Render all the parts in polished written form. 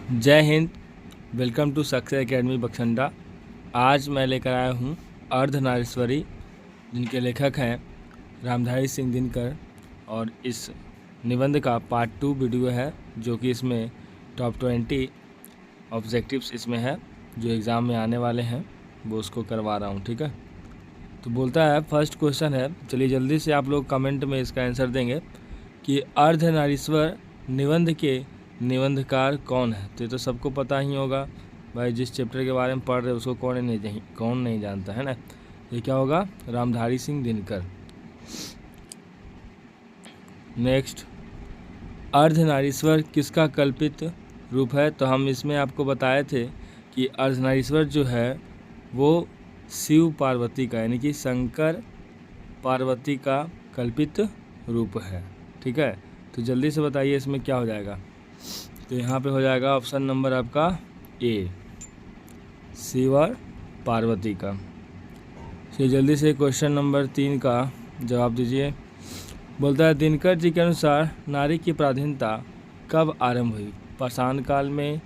जय हिंद। Welcome to success academy Bakhsanda. आज मैं लेकर आया हूँ अर्धनारीश्वरी, जिनके लेखक हैं रामधारी सिंह दिनकर। और इस निबंध का पार्ट 2 वीडियो है, जो कि इसमें टॉप 20 ऑब्जेक्टिव्स इसमें है जो एग्ज़ाम में आने वाले हैं, वो उसको करवा रहा हूँ। ठीक है, तो बोलता है, फर्स्ट क्वेश्चन है, चलिए जल्दी से आप लोग कमेंट में इसका आंसर देंगे कि अर्धनारीश्वर निबंध के निबंधकार कौन है। तो ये तो सबको पता ही होगा भाई, जिस चैप्टर के बारे में पढ़ रहे हैं उसको कौन नहीं जानता है ना। ये क्या होगा? रामधारी सिंह दिनकर। नेक्स्ट, अर्धनारीश्वर किसका कल्पित रूप है? तो हम इसमें आपको बताए थे कि अर्धनारीश्वर जो है वो शिव पार्वती का, यानी कि शंकर पार्वती का कल्पित रूप है। ठीक है, तो जल्दी से बताइए इसमें क्या हो जाएगा। तो यहाँ पे हो जाएगा ऑप्शन नंबर आपका ए, शिव और पार्वती का। तो जल्दी से क्वेश्चन नंबर 3 का जवाब दीजिए। बोलता है, दिनकर जी के अनुसार नारी की पराधीनता कब आरंभ हुई? पाषाण काल में,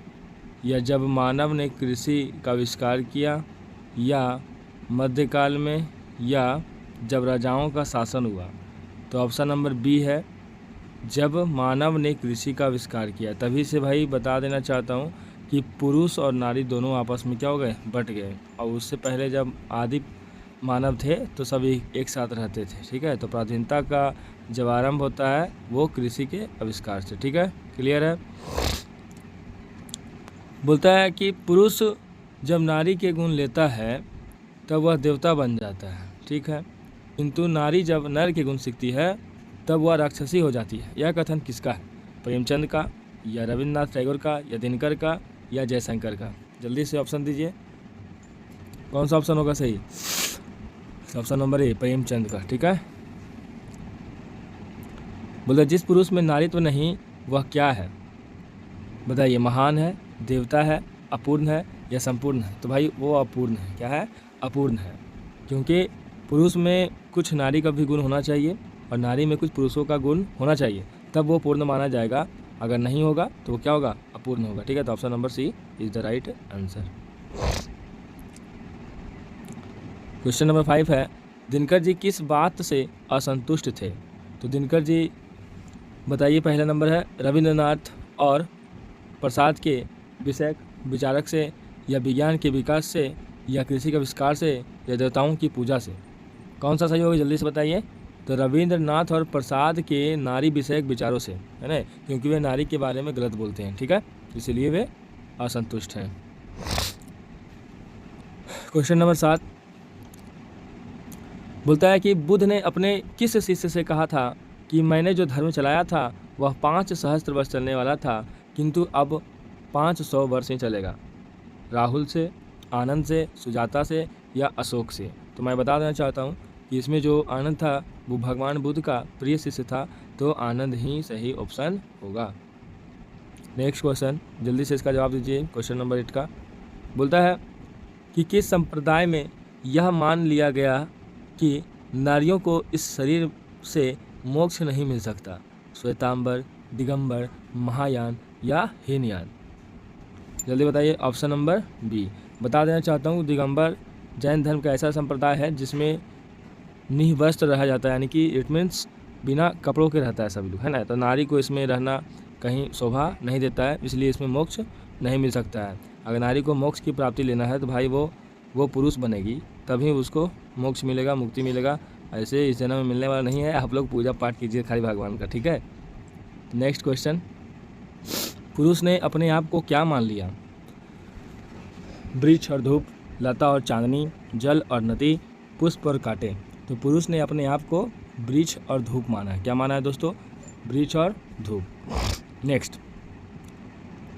या जब मानव ने कृषि का आविष्कार किया, या मध्यकाल में, या जब राजाओं का शासन हुआ? तो ऑप्शन नंबर बी है, जब मानव ने कृषि का आविष्कार किया। तभी से भाई बता देना चाहता हूँ कि पुरुष और नारी दोनों आपस में क्या हो गए? बट गए। और उससे पहले जब आदि मानव थे तो सब एक साथ रहते थे। ठीक है, तो पराधीनता का जब आरंभ होता है वो कृषि के आविष्कार से। ठीक है, क्लियर है। बोलता है कि पुरुष जब नारी के गुण लेता है तब वह देवता बन जाता है। ठीक है, किंतु नारी जब नर के गुण सीखती है तब वह राक्षसी हो जाती है। यह कथन किसका है? प्रेमचंद का, या रविन्द्रनाथ टैगोर का, या दिनकर का, या जयशंकर का? जल्दी से ऑप्शन दीजिए, कौन सा ऑप्शन होगा सही? ऑप्शन नंबर ए, प्रेमचंद का। ठीक है, बोले जिस पुरुष में नारीत्व नहीं वह क्या है? बताइए, महान है, देवता है, अपूर्ण है, या संपूर्ण है? तो भाई वो अपूर्ण है। क्या है? अपूर्ण है, क्योंकि पुरुष में कुछ नारी का भी गुण होना चाहिए और नारी में कुछ पुरुषों का गुण होना चाहिए, तब वो पूर्ण माना जाएगा। अगर नहीं होगा तो वो क्या होगा? अपूर्ण होगा। ठीक है, तो option number C is the right answer. Question number 5 है, दिनकर जी किस बात से असंतुष्ट थे? तो दिनकर जी बताइए, पहला नंबर है रविंद्रनाथ और प्रसाद के विषय विचारक से, या विज्ञान के विकास से, या कृषि के आविष्कार से, या देवताओं की पूजा से? कौन सा सही होगा जल्दी से बताइए। तो रविंद्रनाथ और प्रसाद के नारी विषयक विचारों से, है ना, क्योंकि वे नारी के बारे में गलत बोलते हैं। ठीक है, इसलिए वे असंतुष्ट हैं। क्वेश्चन नंबर 7 बोलता है कि बुद्ध ने अपने किस शिष्य से कहा था कि मैंने जो धर्म चलाया था वह 5 सहस्त्र वर्ष चलने वाला था, किंतु अब 500 वर्ष ही चलेगा? राहुल से, आनंद से, सुजाता से, या अशोक से? तो मैं बता देना चाहता हूँ कि इसमें जो आनंद था वो भगवान बुद्ध का प्रिय शिष्य था, तो आनंद ही सही ऑप्शन होगा। नेक्स्ट क्वेश्चन, जल्दी से इसका जवाब दीजिए। क्वेश्चन नंबर 8 का बोलता है कि किस संप्रदाय में यह मान लिया गया कि नारियों को इस शरीर से मोक्ष नहीं मिल सकता? श्वेतांबर, दिगंबर, महायान, या हीनयान? जल्दी बताइए। Option number B. बता देना चाहता हूँ, दिगंबर जैन धर्म का ऐसा संप्रदाय है जिसमें निवस्त्र रहा जाता है, यानी कि इट मीन्स बिना कपड़ों के रहता है सभी लोग, है ना। तो नारी को इसमें रहना कहीं शोभा नहीं देता है, इसलिए इसमें मोक्ष नहीं मिल सकता है। अगर नारी को मोक्ष की प्राप्ति लेना है तो भाई वो पुरुष बनेगी, तभी उसको मोक्ष मिलेगा, मुक्ति मिलेगा। ऐसे इस जन्म में मिलने वाला नहीं है। आप लोग पूजा पाठ कीजिए खाली भगवान का। ठीक है, नेक्स्ट क्वेश्चन, पुरुष ने अपने आप को क्या मान लिया? वृक्ष और धूप, लता और चांदनी, जल और नदी, पुष्प और कांटे? तो पुरुष ने अपने आप को वृक्ष और धूप माना है। क्या माना है दोस्तों? वृक्ष और धूप। नेक्स्ट,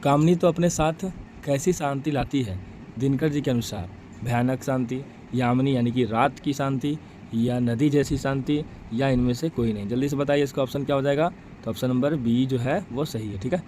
कामनी तो अपने साथ कैसी शांति लाती है दिनकर जी के अनुसार? भयानक शांति, यामिनी यानी कि रात की शांति, या नदी जैसी शांति, या इनमें से कोई नहीं? जल्दी से बताइए इसका ऑप्शन क्या हो जाएगा। तो ऑप्शन नंबर बी जो है वो सही है। ठीक है,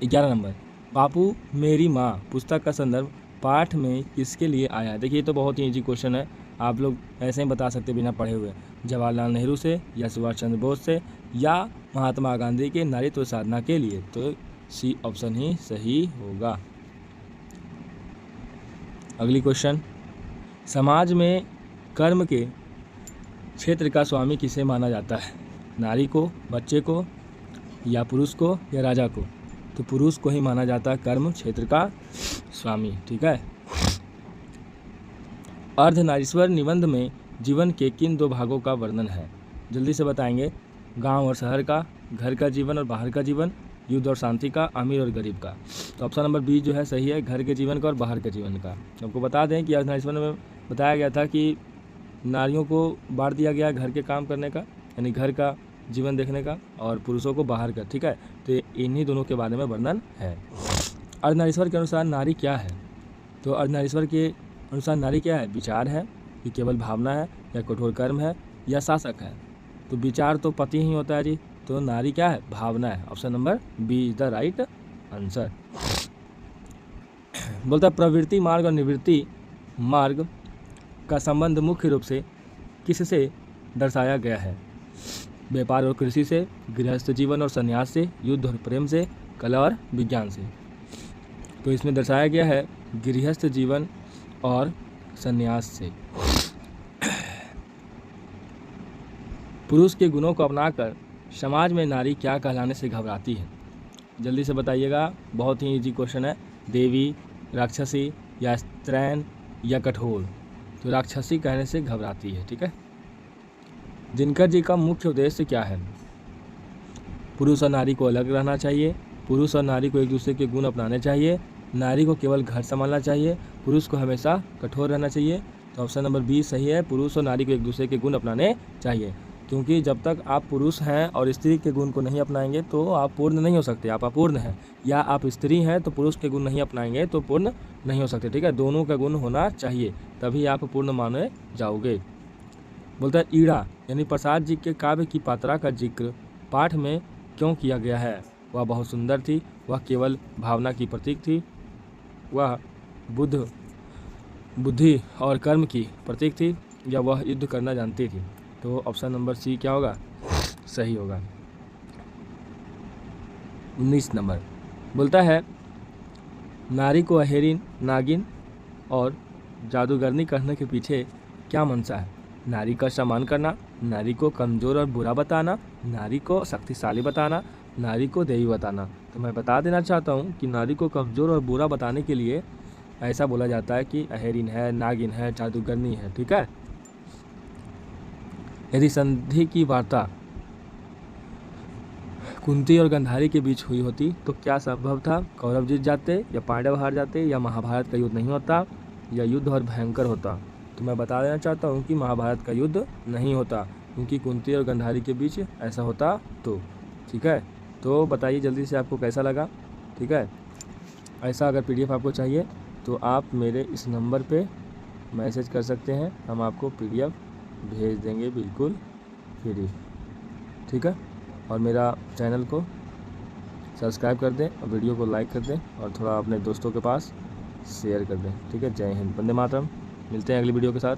11 नंबर, बापू मेरी माँ पुस्तक का संदर्भ पाठ में किसके लिए आया? देखिए, ये तो बहुत ही ईजी क्वेश्चन है, आप लोग ऐसे ही बता सकते बिना पढ़े हुए। जवाहरलाल नेहरू से, या सुभाष चंद्र बोस से, या महात्मा गांधी के नारीत्व साधना के लिए? तो सी ऑप्शन ही सही होगा। अगली क्वेश्चन, समाज में कर्म के क्षेत्र का स्वामी किसे माना जाता है? नारी को, बच्चे को, या पुरुष को, या राजा को? तो पुरुष को ही माना जाता है कर्म क्षेत्र का स्वामी। ठीक है। अर्धनारीश्वर निबंध में जीवन के किन दो भागों का वर्णन है? जल्दी से बताएंगे। गांव और शहर का, घर का जीवन और बाहर का जीवन, युद्ध और शांति का, अमीर और गरीब का। तो ऑप्शन नंबर बी जो है सही है, घर के जीवन का और बाहर के जीवन का। आपको बता दें कि अर्धनारीश्वर में बताया गया था कि नारियों को बांट दिया गया घर के काम करने का, यानी घर का जीवन देखने का, और पुरुषों को बाहर का। ठीक है। तो इन्हीं दोनों के बारे में वर्णन है। अर्धनारीश्वर के अनुसार नारी क्या है? तो अर्धनारीश्वर के अनुसार नारी क्या है? विचार है, कि केवल भावना है, या कठोर कर्म है, या शासक है? तो विचार तो पति ही होता है जी, तो नारी क्या है? भावना है। Option number B is the right answer. बोलता है प्रवृत्ति मार्ग और निवृत्ति मार्ग का संबंध मुख्य रूप से किससे दर्शाया गया है? व्यापार और कृषि से, गृहस्थ जीवन और संन्यास से, युद्ध और प्रेम से, कला और विज्ञान से। तो इसमें दर्शाया गया है गृहस्थ जीवन और संन्यास से। पुरुष के गुणों को अपनाकर समाज में नारी क्या कहलाने से घबराती है? जल्दी से बताइएगा, बहुत ही इजी क्वेश्चन है। देवी, राक्षसी, या स्त्रैन, या कठोर? तो राक्षसी कहने से घबराती है। ठीक है। दिनकर जी का मुख्य उद्देश्य क्या है? पुरुष और नारी को अलग रहना चाहिए, पुरुष और नारी को एक दूसरे के गुण अपनाने चाहिए, नारी को केवल घर संभालना चाहिए, पुरुष को हमेशा कठोर रहना चाहिए। तो ऑप्शन नंबर बी सही है, पुरुष और नारी को एक दूसरे के गुण अपनाने चाहिए। क्योंकि जब तक आप पुरुष हैं और स्त्री के गुण को नहीं अपनाएंगे तो आप पूर्ण नहीं हो सकते, आप अपूर्ण हैं। या आप स्त्री हैं तो पुरुष के गुण नहीं अपनाएंगे तो पूर्ण नहीं हो सकते। ठीक है। दोनों का गुण होना चाहिए, तभी आप पूर्ण माने जाओगे। बोलता है ईड़ा यानी प्रसाद जी के काव्य की पात्रा का जिक्र पाठ में क्यों किया गया है? वह बहुत सुंदर थी, वह केवल भावना की प्रतीक थी, वह बुद्धि और कर्म की प्रतीक थी, या वह युद्ध करना जानती थी? तो ऑप्शन नंबर सी क्या होगा? सही होगा। 19 नंबर बोलता है नारी को अहेरिन, नागिन और जादूगरनी करने के पीछे क्या मंशा है? नारी का सम्मान करना, नारी को कमज़ोर और बुरा बताना, नारी को शक्तिशाली बताना, नारी को देवी बताना? तो मैं बता देना चाहता हूँ कि नारी को कमज़ोर और बुरा बताने के लिए ऐसा बोला जाता है कि अहेरिन है, नागिन है, जादूगरनी है। ठीक है। यदि संधि की वार्ता कुंती और गंधारी के बीच हुई होती तो क्या संभव था? कौरव जीत जाते, या पांडव हार जाते, या महाभारत का युद्ध नहीं होता, या युद्ध और भयंकर होता? तो मैं बता देना चाहता हूँ कि महाभारत का युद्ध नहीं होता, क्योंकि कुंती और गंधारी के बीच ऐसा होता तो। ठीक है। तो बताइए जल्दी से आपको कैसा लगा। ठीक है। ऐसा अगर PDF आपको चाहिए तो आप मेरे इस नंबर पे मैसेज कर सकते हैं, हम आपको PDF भेज देंगे बिल्कुल फ्री। ठीक है। और मेरा चैनल को सब्सक्राइब कर दें और वीडियो को लाइक कर दें और थोड़ा अपने दोस्तों के पास शेयर कर दें। ठीक है। जय हिंद, वंदे मातरम। मिलते हैं अगली वीडियो के साथ।